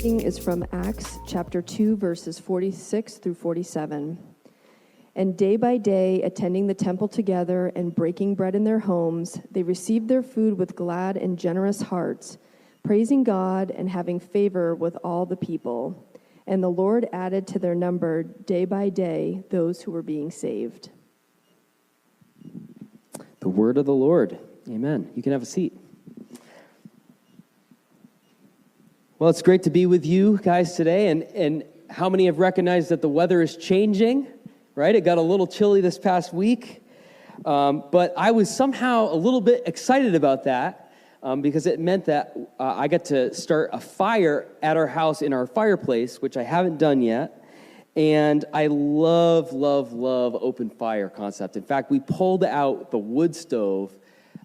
Is from Acts chapter 2, verses 46 through 47. And day by day, attending the temple together and breaking bread in their homes, they received their food with glad and generous hearts, praising God and having favor with all the people. And the Lord added to their number day by day those who were being saved. The word of the Lord. Amen. You can have a seat. Well, it's great to be with you guys today, and how many have recognized that the weather is changing, right? It got a little chilly this past week, but I was somehow a little bit excited about that because it meant that I got to start a fire at our house in our fireplace, which I haven't done yet, and I love open fire concept. In fact, we pulled out the wood stove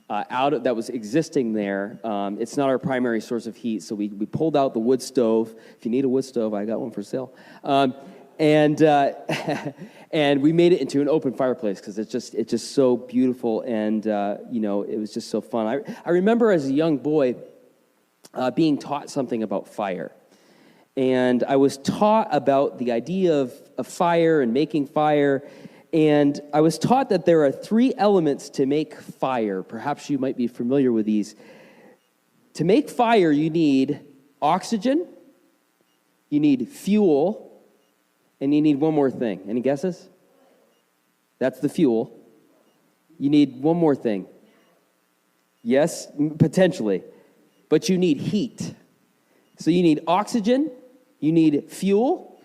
that was existing there. It's not our primary source of heat, so we pulled out the wood stove. If you need a wood stove, I got one for sale. And we made it into an open fireplace because it's just so beautiful, and it was just so fun. I remember as a young boy being taught something about fire, and I was taught about the idea of fire and making fire. And I was taught that there are 3 elements to make fire. Perhaps you might be familiar with these. To make fire, you need oxygen, you need fuel, and you need one more thing. Any guesses? That's the fuel. You need one more thing. Yes, potentially. But you need heat. So you need oxygen, you need fuel,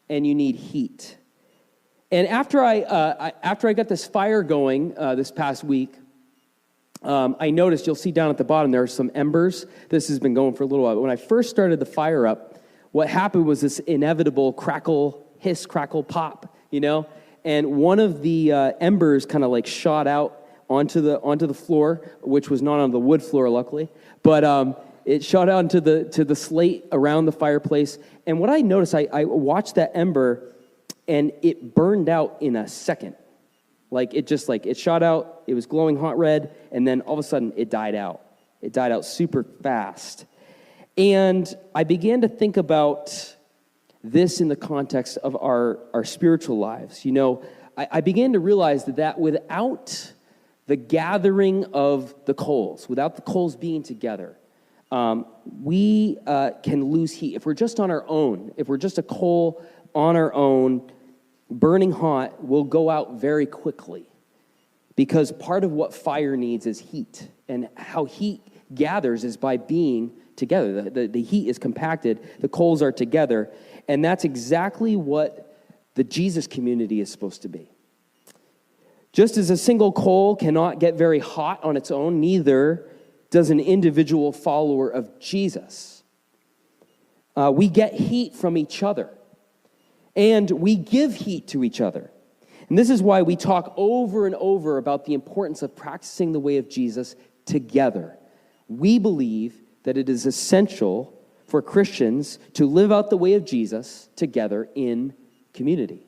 and you need heat. And after I got this fire going this past week, I noticed, you'll see down at the bottom, there are some embers. This has been going for a little while. But when I first started the fire up, what happened was this inevitable crackle, hiss, crackle, pop, And one of the embers kind of like shot out onto the floor, which was not on the wood floor, luckily. But it shot out to the slate around the fireplace. And what I noticed, I watched that ember, and it burned out in a second. It shot out, it was glowing hot red, and then all of a sudden it died out. It died out super fast. And I began to think about this in the context of our spiritual lives. I began to realize that without the gathering of the coals, without the coals being together, we can lose heat. If we're just on our own, if we're just a coal on our own, burning hot, will go out very quickly, because part of what fire needs is heat, and how heat gathers is by being together. The heat is compacted, the coals are together, and that's exactly what the Jesus community is supposed to be. Just as a single coal cannot get very hot on its own, neither does an individual follower of Jesus. We get heat from each other. And we give heat to each other. And this is why we talk over and over about the importance of practicing the way of Jesus together. We believe that it is essential for Christians to live out the way of Jesus together in community.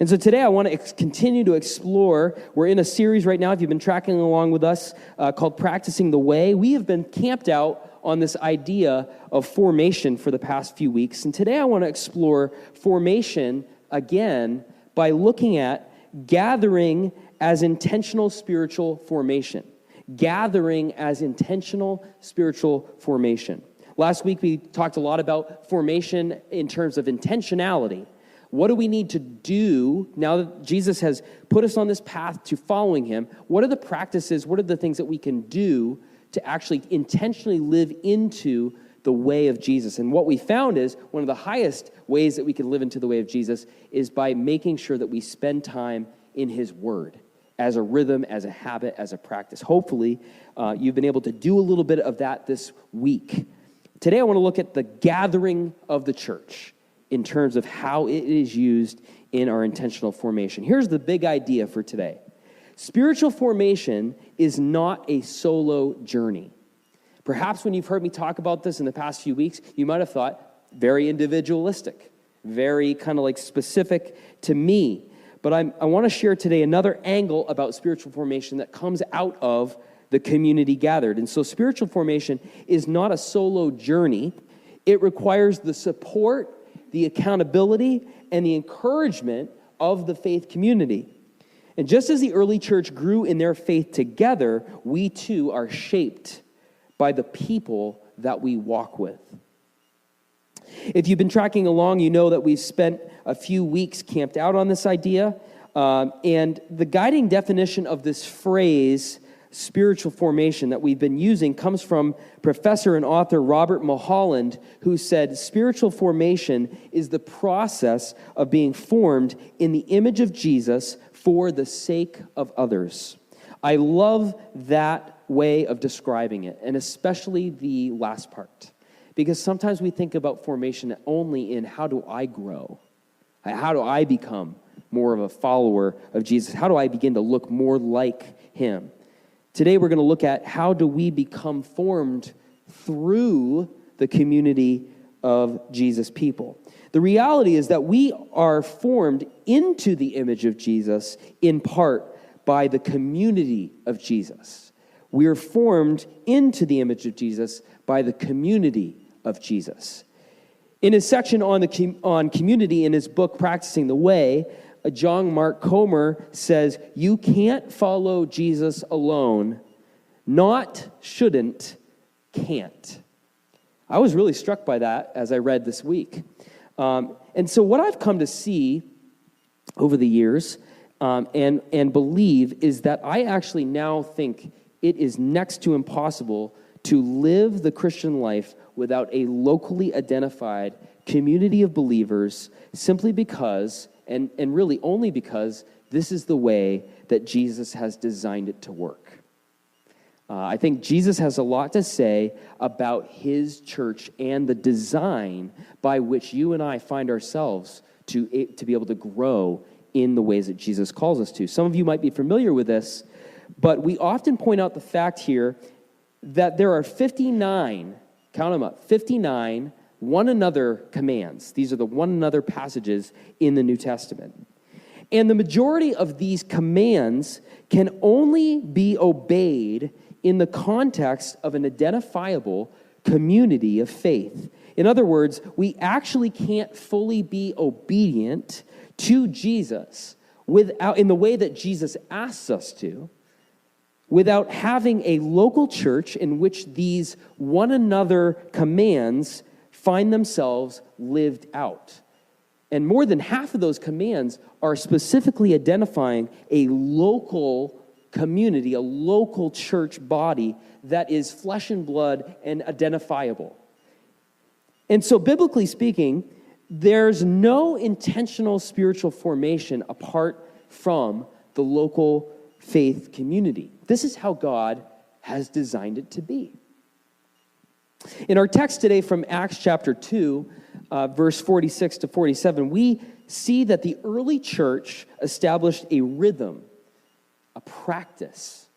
And so today I want to continue to explore. We're in a series right now, if you've been tracking along with us, called Practicing the Way. We have been camped out on this idea of formation for the past few weeks. And today I want to explore formation again by looking at gathering as intentional spiritual formation. Gathering as intentional spiritual formation. Last week we talked a lot about formation in terms of intentionality. What do we need to do now that Jesus has put us on this path to following him? What are the practices, what are the things that we can do to actually intentionally live into the way of Jesus? And what we found is one of the highest ways that we can live into the way of Jesus is by making sure that we spend time in his word as a rhythm, as a habit, as a practice. Hopefully, you've been able to do a little bit of that this week. Today, I want to look at the gathering of the church in terms of how it is used in our intentional formation. Here's the big idea for today. Spiritual formation is not a solo journey. Perhaps when you've heard me talk about this in the past few weeks, you might have thought very individualistic, very kind of like specific to me. But I want to share today another angle about spiritual formation that comes out of the community gathered. And so spiritual formation is not a solo journey. It requires the support, the accountability, and the encouragement of the faith community. And just as the early church grew in their faith together, we too are shaped by the people that we walk with. If you've been tracking along, you know that we've spent a few weeks camped out on this idea. And the guiding definition of this phrase, spiritual formation, that we've been using comes from professor and author Robert Mulholland, who said, spiritual formation is the process of being formed in the image of Jesus for the sake of others. I love that way of describing it, and especially the last part, because sometimes we think about formation only in how do I grow? How do I become more of a follower of Jesus? How do I begin to look more like him? Today we're going to look at how do we become formed through the community of Jesus' people. The reality is that we are formed into the image of Jesus in part by the community of Jesus. We are formed into the image of Jesus by the community of Jesus. In his section on community in his book, Practicing the Way, John Mark Comer says, you can't follow Jesus alone, not, shouldn't, can't. I was really struck by that as I read this week. And so what I've come to see over the years and believe is that I actually now think it is next to impossible to live the Christian life without a locally identified community of believers simply because, and really only because, this is the way that Jesus has designed it to work. I think Jesus has a lot to say about his church and the design by which you and I find ourselves to be able to grow in the ways that Jesus calls us to. Some of you might be familiar with this, but we often point out the fact here that there are 59, count them up, 59 one another commands. These are the one another passages in the New Testament. And the majority of these commands can only be obeyed in the context of an identifiable community of faith. In other words, we actually can't fully be obedient to Jesus without, in the way that Jesus asks us to, without having a local church in which these one another commands find themselves lived out. And more than half of those commands are specifically identifying a local community, a local church body that is flesh and blood and identifiable. And so, biblically speaking, there's no intentional spiritual formation apart from the local faith community. This is how God has designed it to be. In our text today from Acts chapter 2, verse 46 to 47, we see that the early church established a rhythm, a practice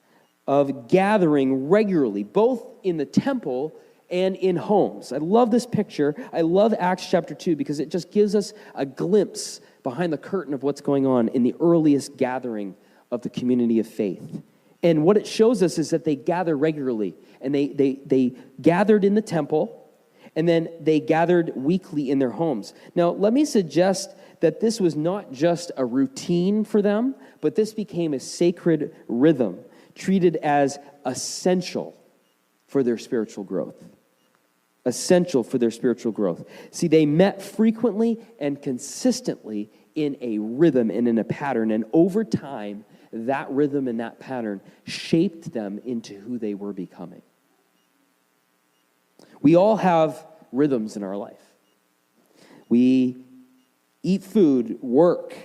of gathering regularly, both in the temple and in homes. I love this picture. I love Acts chapter 2 because it just gives us a glimpse behind the curtain of what's going on in the earliest gathering of the community of faith. And what it shows us is that they gather regularly. And they gathered in the temple, and then they gathered weekly in their homes. Now, let me suggest that this was not just a routine for them, but this became a sacred rhythm, treated as essential for their spiritual growth. Essential for their spiritual growth. See, they met frequently and consistently in a rhythm and in a pattern, and over time, that rhythm and that pattern shaped them into who they were becoming. We all have rhythms in our life. We eat food, work,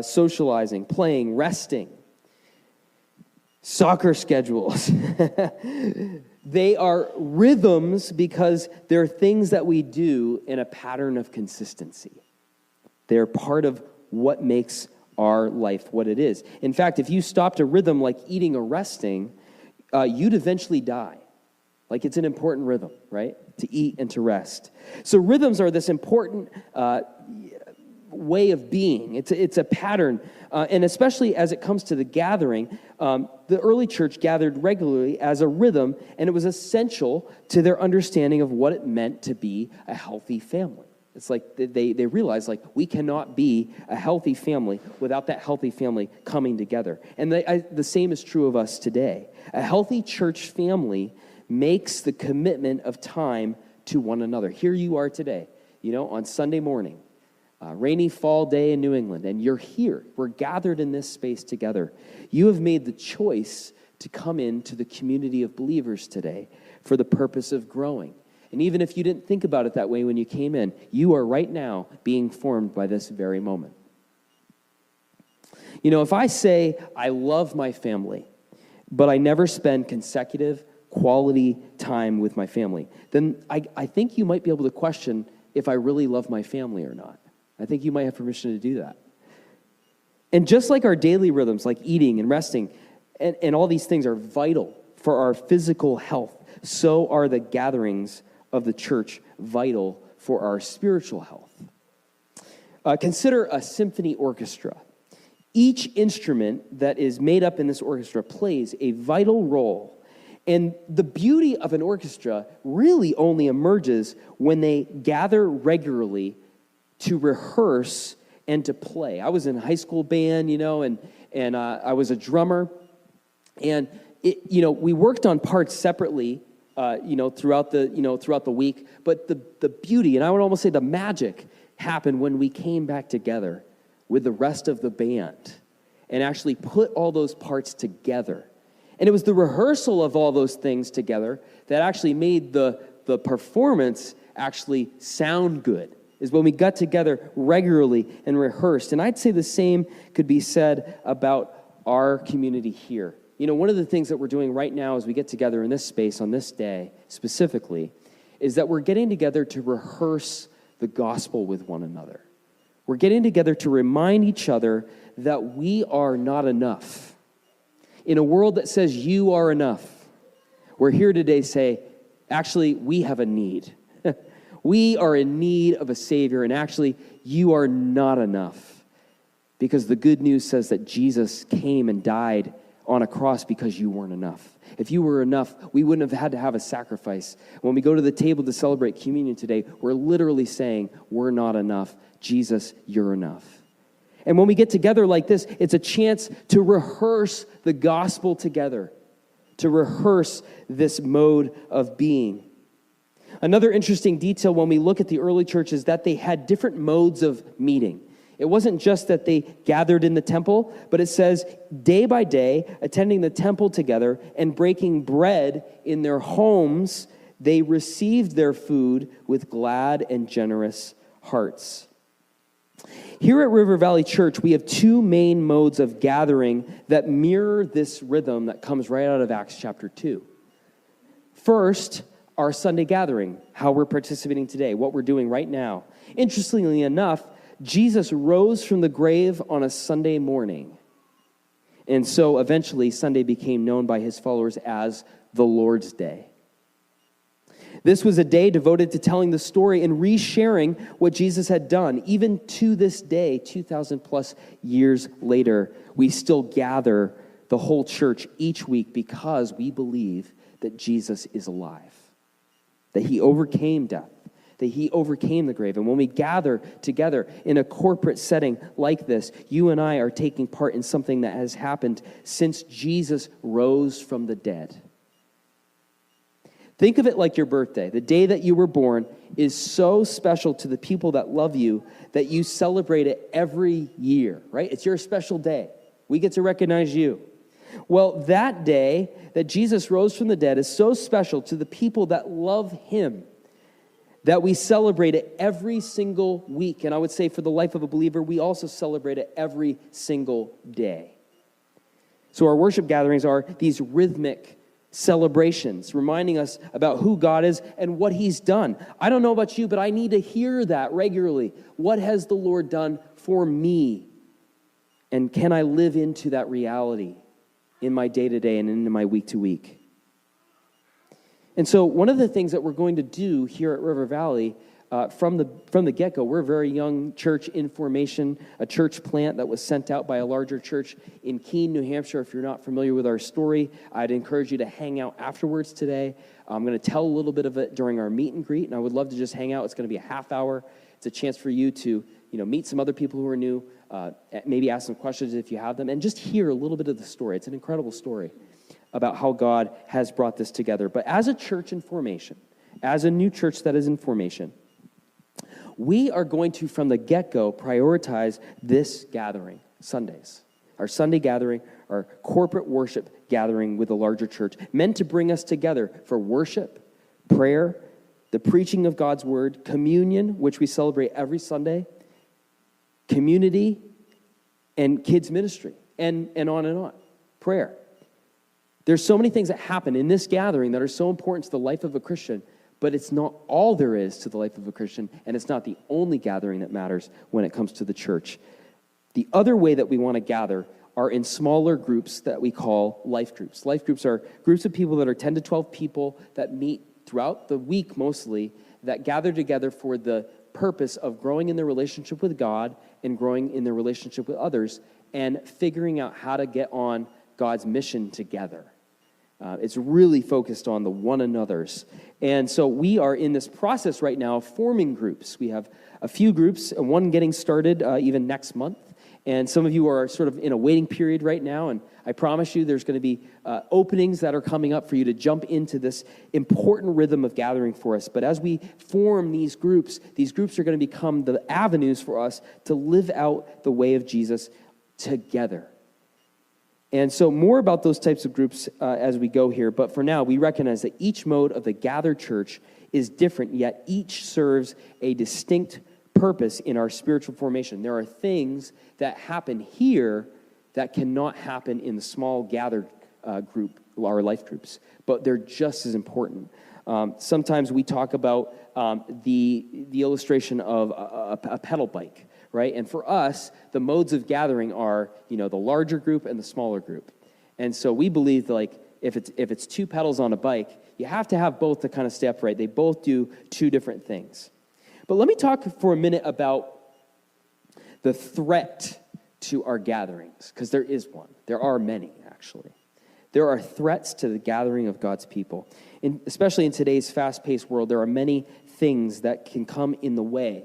socializing, playing, resting, soccer schedules. They are rhythms because they're things that we do in a pattern of consistency. They're part of what makes our life what it is. In fact, if you stopped a rhythm like eating or resting, you'd eventually die. Like, it's an important rhythm, right? To eat and to rest. So rhythms are this important way of being. It's a pattern. And especially as it comes to the gathering, the early church gathered regularly as a rhythm, and it was essential to their understanding of what it meant to be a healthy family. It's like they realized, like, we cannot be a healthy family without that healthy family coming together. And the same is true of us today. A healthy church family makes the commitment of time to one another. Here you are today, on Sunday morning, rainy fall day in New England, and you're here. We're gathered in this space together. You have made the choice to come into the community of believers today for the purpose of growing. And even if you didn't think about it that way when you came in, you are right now being formed by this very moment. If I say I love my family, but I never spend consecutive quality time with my family, then I think you might be able to question if I really love my family or not. I think you might have permission to do that. And just like our daily rhythms, like eating and resting, and all these things are vital for our physical health, so are the gatherings of the church vital for our spiritual health. Consider a symphony orchestra. Each instrument that is made up in this orchestra plays a vital role. And the beauty of an orchestra really only emerges when they gather regularly to rehearse and to play. I was in a high school band, and I was a drummer. And we worked on parts separately, throughout the week. But the beauty, and I would almost say the magic, happened when we came back together with the rest of the band and actually put all those parts together. And it was the rehearsal of all those things together that actually made the performance actually sound good, is when we got together regularly and rehearsed. And I'd say the same could be said about our community here. One of the things that we're doing right now as we get together in this space on this day specifically is that we're getting together to rehearse the gospel with one another. We're getting together to remind each other that we are not enough. In a world that says you are enough, we're here today to say, actually, we have a need. We are in need of a Savior, and actually, you are not enough. Because the good news says that Jesus came and died on a cross because you weren't enough. If you were enough, we wouldn't have had to have a sacrifice. When we go to the table to celebrate communion today, we're literally saying, we're not enough. Jesus, you're enough. And when we get together like this, it's a chance to rehearse the gospel together, to rehearse this mode of being. Another interesting detail when we look at the early church is that they had different modes of meeting. It wasn't just that they gathered in the temple, but it says day by day, attending the temple together and breaking bread in their homes, they received their food with glad and generous hearts. Here at River Valley Church, we have two main modes of gathering that mirror this rhythm that comes right out of Acts chapter 2. First, our Sunday gathering, how we're participating today, what we're doing right now. Interestingly enough, Jesus rose from the grave on a Sunday morning. And so eventually Sunday became known by his followers as the Lord's Day. This was a day devoted to telling the story and resharing what Jesus had done. Even to this day, 2,000 plus years later, we still gather the whole church each week because we believe that Jesus is alive, that he overcame death, that he overcame the grave. And when we gather together in a corporate setting like this, you and I are taking part in something that has happened since Jesus rose from the dead. Think of it like your birthday. The day that you were born is so special to the people that love you that you celebrate it every year, right? It's your special day. We get to recognize you. Well, that day that Jesus rose from the dead is so special to the people that love him that we celebrate it every single week. And I would say for the life of a believer, we also celebrate it every single day. So our worship gatherings are these rhythmic celebrations, reminding us about who God is and what he's done. I don't know about you, but I need to hear that regularly. What has the Lord done for me? And can I live into that reality in my day-to-day and into my week-to-week? And so one of the things that we're going to do here at River Valley from the get-go, we're a very young church in formation, a church plant that was sent out by a larger church in Keene, New Hampshire. If you're not familiar with our story, I'd encourage you to hang out afterwards today. I'm going to tell a little bit of it during our meet and greet, and I would love to just hang out. It's going to be a half hour. It's a chance for you to meet some other people who are new, maybe ask some questions if you have them, and just hear a little bit of the story. It's an incredible story about how God has brought this together. But as a church in formation, as a new church that is in formation, we are going to, from the get-go, prioritize this gathering, Sundays. Our Sunday gathering, our corporate worship gathering with a larger church, meant to bring us together for worship, prayer, the preaching of God's word, communion, which we celebrate every Sunday, community, and kids ministry, and on, prayer. There's so many things that happen in this gathering that are so important to the life of a Christian, but it's not all there is to the life of a Christian, and it's not the only gathering that matters when it comes to the church. The other way that we want to gather are in smaller groups that we call life groups. Life groups are groups of people that are 10 to 12 people that meet throughout the week mostly, that gather together for the purpose of growing in their relationship with God and growing in their relationship with others and figuring out how to get on God's mission together. It's really focused on the one another's. And so we are in this process right now of forming groups. We have a few groups, one getting started even next month. And some of you are sort of in a waiting period right now. And I promise you there's going to be openings that are coming up for you to jump into this important rhythm of gathering for us. But as we form these groups are going to become the avenues for us to live out the way of Jesus together. And so more about those types of groups as we go here. But for now, we recognize that each mode of the gathered church is different, yet each serves a distinct purpose in our spiritual formation. There are things that happen here that cannot happen in the small gathered group, our life groups, but they're just as important. Sometimes we talk about the illustration of a pedal bike. Right? And for us, the modes of gathering are, the larger group and the smaller group. And so we believe that, like, if it's two pedals on a bike, you have to have both to kind of stay upright. They both do two different things. But let me talk for a minute about the threat to our gatherings, because there is one. There are many, actually. There are threats to the gathering of God's people. Especially in today's fast-paced world, there are many things that can come in the way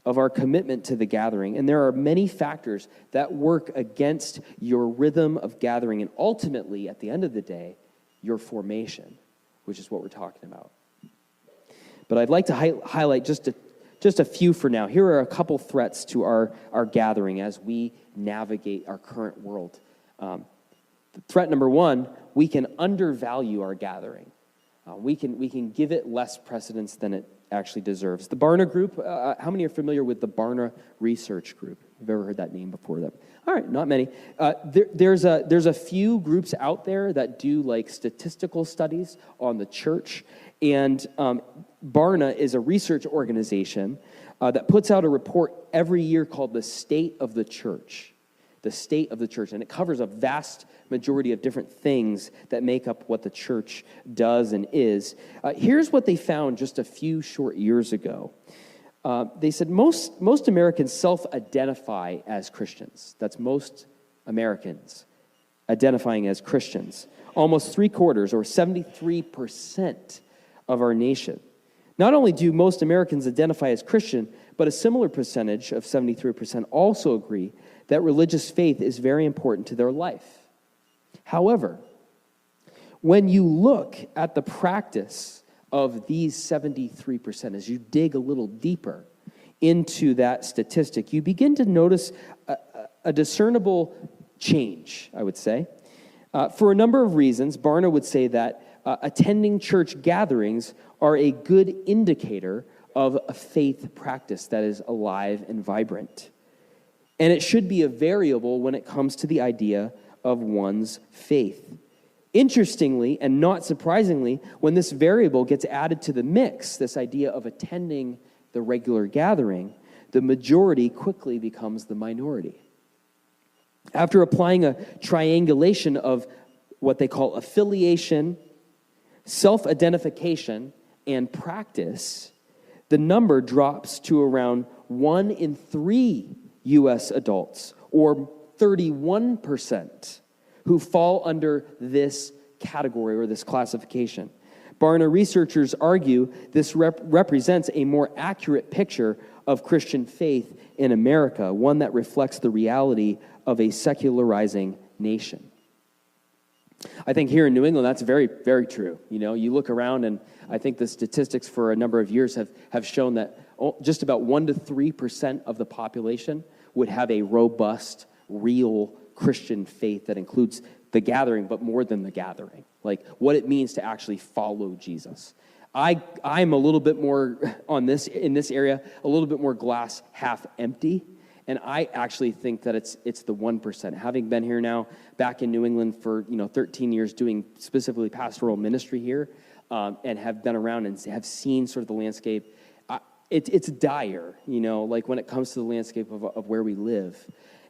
of our commitment to the gathering. And there are many factors that work against your rhythm of gathering and ultimately, at the end of the day, your formation, which is what we're talking about. But I'd like to highlight just a few for now. Here are a couple threats to our gathering as we navigate our current world. Threat number one, we can undervalue our gathering. We can give it less precedence than it actually deserves. The Barna Group, how many are familiar with the Barna Research Group? You've ever heard that name before? All right, not many. There's a few groups out there that do like statistical studies on the church, and Barna is a research organization that puts out a report every year called the State of the Church. The State of the Church, and it covers a vast majority of different things that make up what the church does and is. Here's what they found just a few short years ago. They said most Americans self-identify as Christians. That's most Americans identifying as Christians. Almost 3/4, or 73% of our nation. Not only do most Americans identify as Christian, but a similar percentage of 73% also agree that religious faith is very important to their life. However, when you look at the practice of these 73%, as you dig a little deeper into that statistic, you begin to notice a discernible change, I would say. For a number of reasons, Barna would say that attending church gatherings are a good indicator of a faith practice that is alive and vibrant. And it should be a variable when it comes to the idea of one's faith. Interestingly, and not surprisingly, when this variable gets added to the mix, this idea of attending the regular gathering, the majority quickly becomes the minority. After applying a triangulation of what they call affiliation, self-identification, and practice, the number drops to around 1 in 3 U.S. adults, or 31%, who fall under this category or this classification. Barna researchers argue this represents a more accurate picture of Christian faith in America, one that reflects the reality of a secularizing nation. I think here in New England, that's very, very true. You know, you look around, and I think the statistics for a number of years have shown that just about 1 to 3% of the population would have a robust, real Christian faith that includes the gathering, but more than the gathering, like what it means to actually follow Jesus. I'm a little bit more in this area, a little bit more glass half empty, and I actually think that it's the 1%. Having been here now, back in New England for 13 years, doing specifically pastoral ministry here, and have been around and have seen sort of the landscape. It's dire, like when it comes to the landscape of where we live.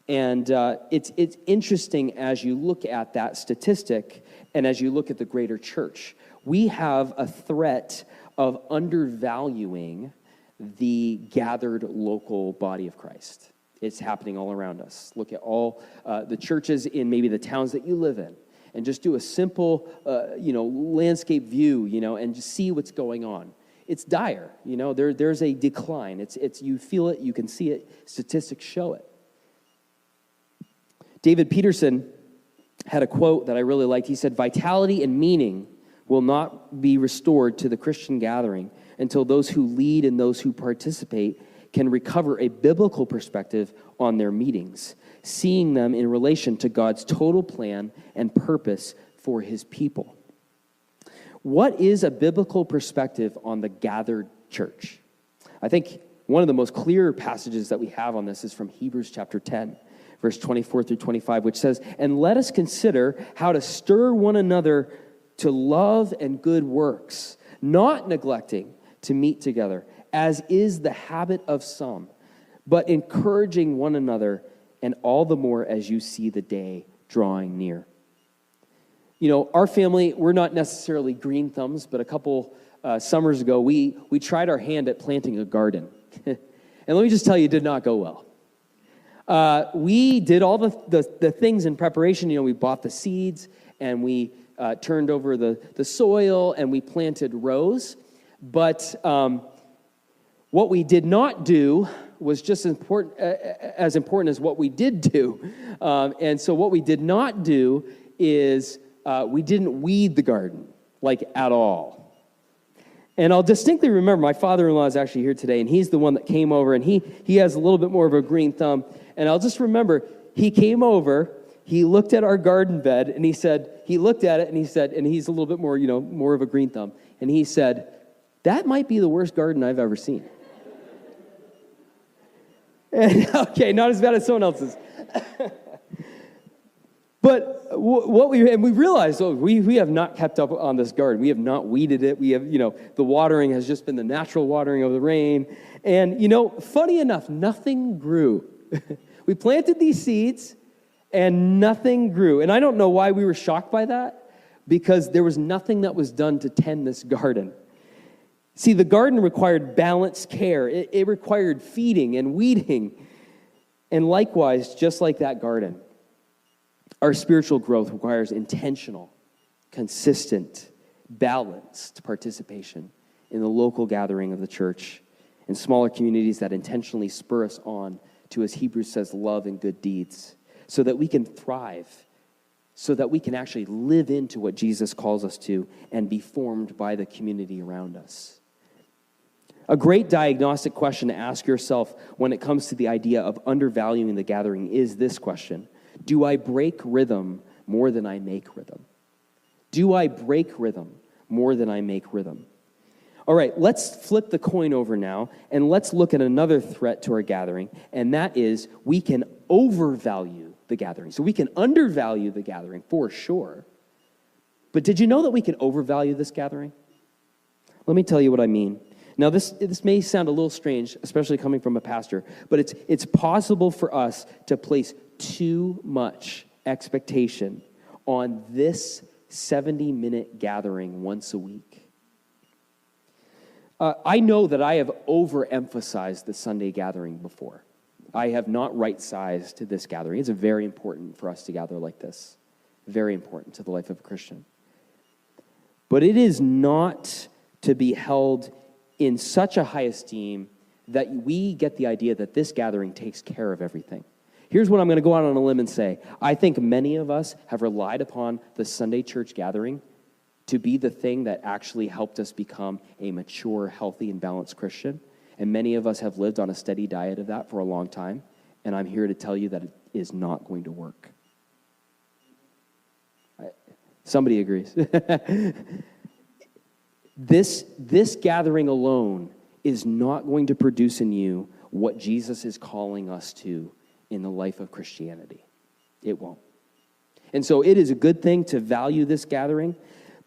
And it's interesting as you look at that statistic and as you look at the greater church. We have a threat of undervaluing the gathered local body of Christ. It's happening all around us. Look at all the churches in maybe the towns that you live in, and just do a simple, landscape view, and just see what's going on. It's dire, there's a decline. It's you feel it, you can see it, statistics show it. David Peterson had a quote that I really liked. He said, "Vitality and meaning will not be restored to the Christian gathering until those who lead and those who participate can recover a biblical perspective on their meetings, seeing them in relation to God's total plan and purpose for his people." What is a biblical perspective on the gathered church? I think one of the most clear passages that we have on this is from Hebrews chapter 10, verse 24 through 25, which says, "And let us consider how to stir one another to love and good works, not neglecting to meet together, as is the habit of some, but encouraging one another, and all the more as you see the day drawing near." Our family, we're not necessarily green thumbs, but a couple summers ago, we tried our hand at planting a garden. And let me just tell you, it did not go well. We did all the things in preparation. We bought the seeds, and we turned over the soil, and we planted rows. But what we did not do was just as important as what we did do. And so what we did not do is we didn't weed the garden, at all. And I'll distinctly remember, my father-in-law is actually here today, and he's the one that came over, and he has a little bit more of a green thumb. And I'll just remember, he came over, he looked at our garden bed, and he looked at it, and he said, and he's a little bit more, more of a green thumb, and he said, "That might be the worst garden I've ever seen." And, okay, not as bad as someone else's. But we realized, we have not kept up on this garden. We have not weeded it. We have, the watering has just been the natural watering of the rain. And, funny enough, nothing grew. We planted these seeds, and nothing grew. And I don't know why we were shocked by that, because there was nothing that was done to tend this garden. See, the garden required balanced care. It required feeding and weeding. And likewise, just like that garden, our spiritual growth requires intentional, consistent, balanced participation in the local gathering of the church and smaller communities that intentionally spur us on to, as Hebrews says, love and good deeds, so that we can thrive, so that we can actually live into what Jesus calls us to and be formed by the community around us. A great diagnostic question to ask yourself when it comes to the idea of undervaluing the gathering is this question: do I break rhythm more than I make rhythm? Do I break rhythm more than I make rhythm? All right, let's flip the coin over now, and let's look at another threat to our gathering, and that is we can overvalue the gathering. So we can undervalue the gathering for sure. But did you know that we can overvalue this gathering? Let me tell you what I mean. Now, this may sound a little strange, especially coming from a pastor, but it's possible for us to place too much expectation on this 70-minute gathering once a week. I know that I have overemphasized the Sunday gathering before. I have not right-sized this gathering. It's very important for us to gather like this. Very important to the life of a Christian. But it is not to be held in such a high esteem that we get the idea that this gathering takes care of everything. Here's what I'm going to go out on a limb and say. I think many of us have relied upon the Sunday church gathering to be the thing that actually helped us become a mature, healthy, and balanced Christian. And many of us have lived on a steady diet of that for a long time. And I'm here to tell you that it is not going to work. Somebody agrees. This gathering alone is not going to produce in you what Jesus is calling us to in the life of Christianity. It won't. And so it is a good thing to value this gathering,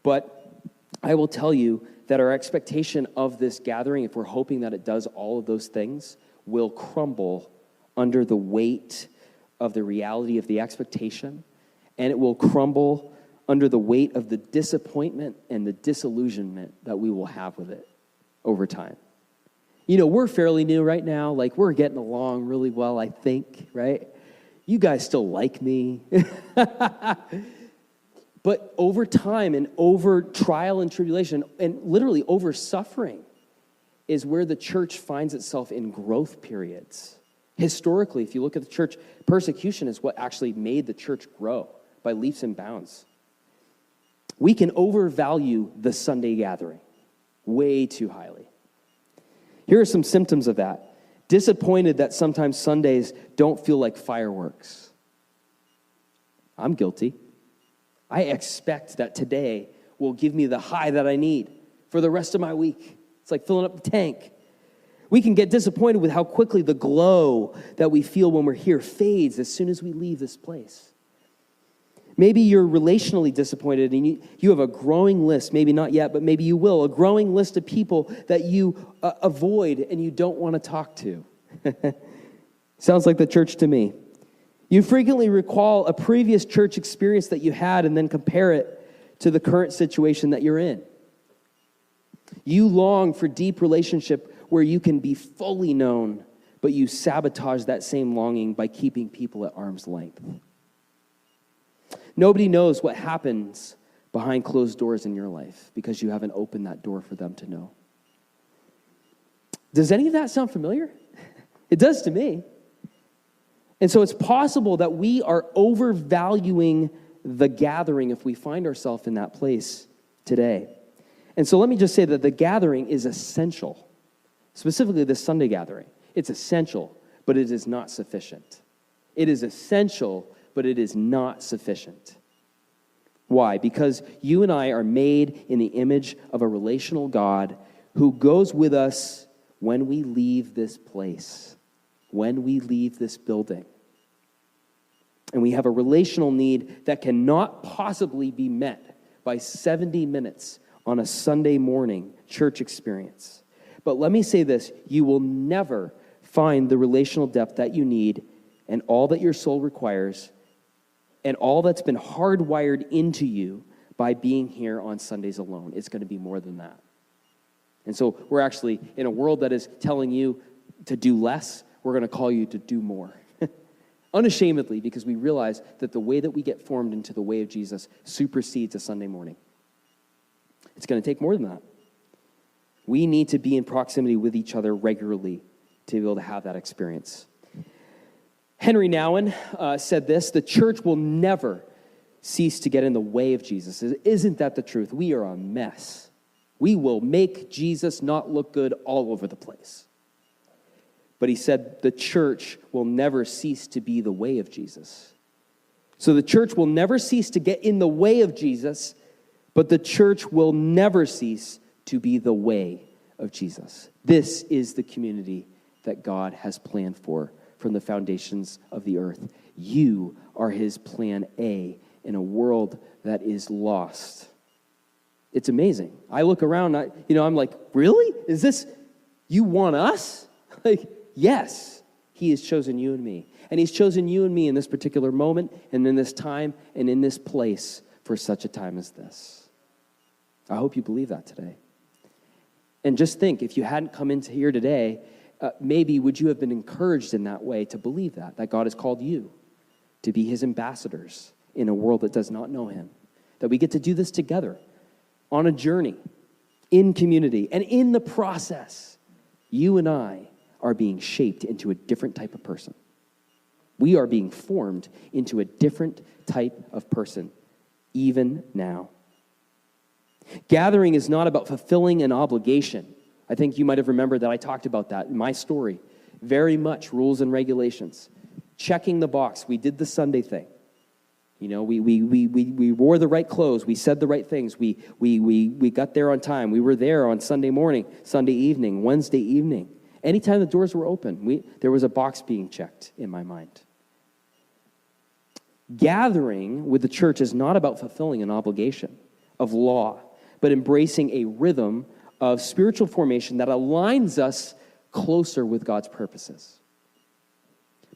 but I will tell you that our expectation of this gathering, if we're hoping that it does all of those things, will crumble under the weight of the reality of the expectation, and it will crumble under the weight of the disappointment and the disillusionment that we will have with it over time. You know, we're fairly new right now. Like, we're getting along really well, I think, right? You guys still like me. But over time and over trial and tribulation and literally over suffering is where the church finds itself in growth periods. Historically, if you look at the church, persecution is what actually made the church grow by leaps and bounds. We can overvalue the Sunday gathering way too highly. Here are some symptoms of that. Disappointed that sometimes Sundays don't feel like fireworks. I'm guilty. I expect that today will give me the high that I need for the rest of my week. It's like filling up the tank. We can get disappointed with how quickly the glow that we feel when we're here fades as soon as we leave this place. Maybe you're relationally disappointed and you have a growing list, maybe not yet, but maybe you will, a growing list of people that you avoid and you don't want to talk to. Sounds like the church to me. You frequently recall a previous church experience that you had and then compare it to the current situation that you're in. You long for deep relationship where you can be fully known, but you sabotage that same longing by keeping people at arm's length. Nobody knows what happens behind closed doors in your life because you haven't opened that door for them to know. Does any of that sound familiar? It does to me. And so it's possible that we are overvaluing the gathering if we find ourselves in that place today. And so let me just say that the gathering is essential, specifically the Sunday gathering. It's essential, but it is not sufficient. It is essential, but it is not sufficient. Why? Because you and I are made in the image of a relational God who goes with us when we leave this place, when we leave this building. And we have a relational need that cannot possibly be met by 70 minutes on a Sunday morning church experience. But let me say this, you will never find the relational depth that you need and all that your soul requires and all that's been hardwired into you by being here on Sundays alone. It's going to be more than that. And so we're actually in a world that is telling you to do less. We're going to call you to do more. Unashamedly, because we realize that the way that we get formed into the way of Jesus supersedes a Sunday morning. It's going to take more than that. We need to be in proximity with each other regularly to be able to have that experience. Henry Nouwen said this, the church will never cease to get in the way of Jesus. Isn't that the truth? We are a mess. We will make Jesus not look good all over the place. But he said the church will never cease to be the way of Jesus. So the church will never cease to get in the way of Jesus, but the church will never cease to be the way of Jesus. This is the community that God has planned for from the foundations of the earth. You are his plan A in a world that is lost. It's amazing. I look around, I'm like, really? Is this, you want us? Like, yes, he has chosen you and me. And he's chosen you and me in this particular moment and in this time and in this place for such a time as this. I hope you believe that today. And just think, if you hadn't come into here today, maybe would you have been encouraged in that way to believe that God has called you to be his ambassadors in a world that does not know him, that we get to do this together on a journey, in community, and in the process, you and I are being shaped into a different type of person. We are being formed into a different type of person, even now. Gathering is not about fulfilling an obligation. I think you might have remembered that I talked about that in my story. Very much rules and regulations. Checking the box. We did the Sunday thing. You know, we wore the right clothes. We said the right things. We got there on time. We were there on Sunday morning, Sunday evening, Wednesday evening. Anytime the doors were open, there was a box being checked in my mind. Gathering with the church is not about fulfilling an obligation of law, but embracing a rhythm of spiritual formation that aligns us closer with God's purposes.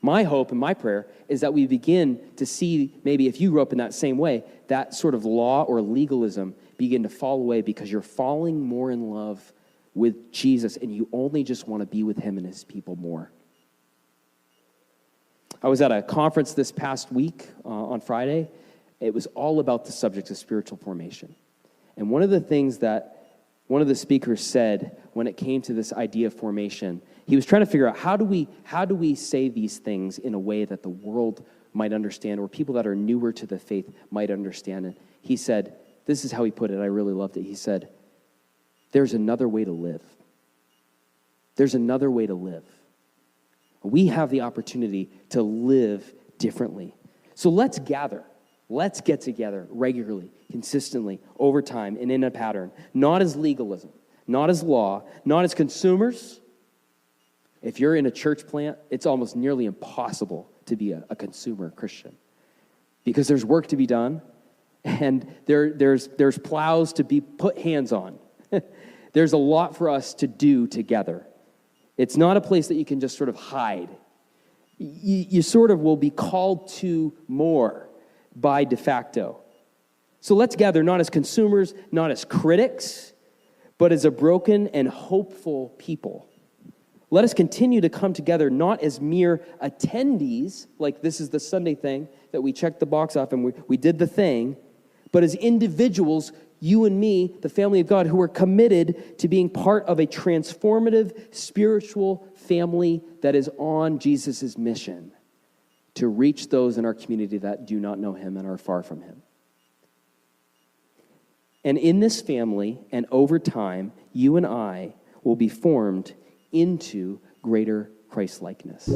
My hope and my prayer is that we begin to see, maybe if you grew up in that same way, that sort of law or legalism begin to fall away because you're falling more in love with Jesus and you only just want to be with him and his people more. I was at a conference this past week on Friday. It was all about the subject of spiritual formation. And one of the things that one of the speakers said when it came to this idea of formation, he was trying to figure out how do we say these things in a way that the world might understand or people that are newer to the faith might understand it. He said, this is how he put it, I really loved it. He said, there's another way to live. There's another way to live. We have the opportunity to live differently. So let's gather. Let's get together regularly, consistently, over time, and in a pattern. Not as legalism, not as law, not as consumers. If you're in a church plant, it's almost nearly impossible to be a consumer Christian because there's work to be done, and there's plows to be put hands on. There's a lot for us to do together. It's not a place that you can just sort of hide. You sort of will be called to more by de facto. So let's gather not as consumers, not as critics, but as a broken and hopeful people. Let us continue to come together not as mere attendees, like this is the Sunday thing, that we checked the box off and we did the thing, but as individuals, you and me, the family of God, who are committed to being part of a transformative spiritual family that is on Jesus' mission to reach those in our community that do not know him and are far from him. And in this family, and over time, you and I will be formed into greater Christ-likeness.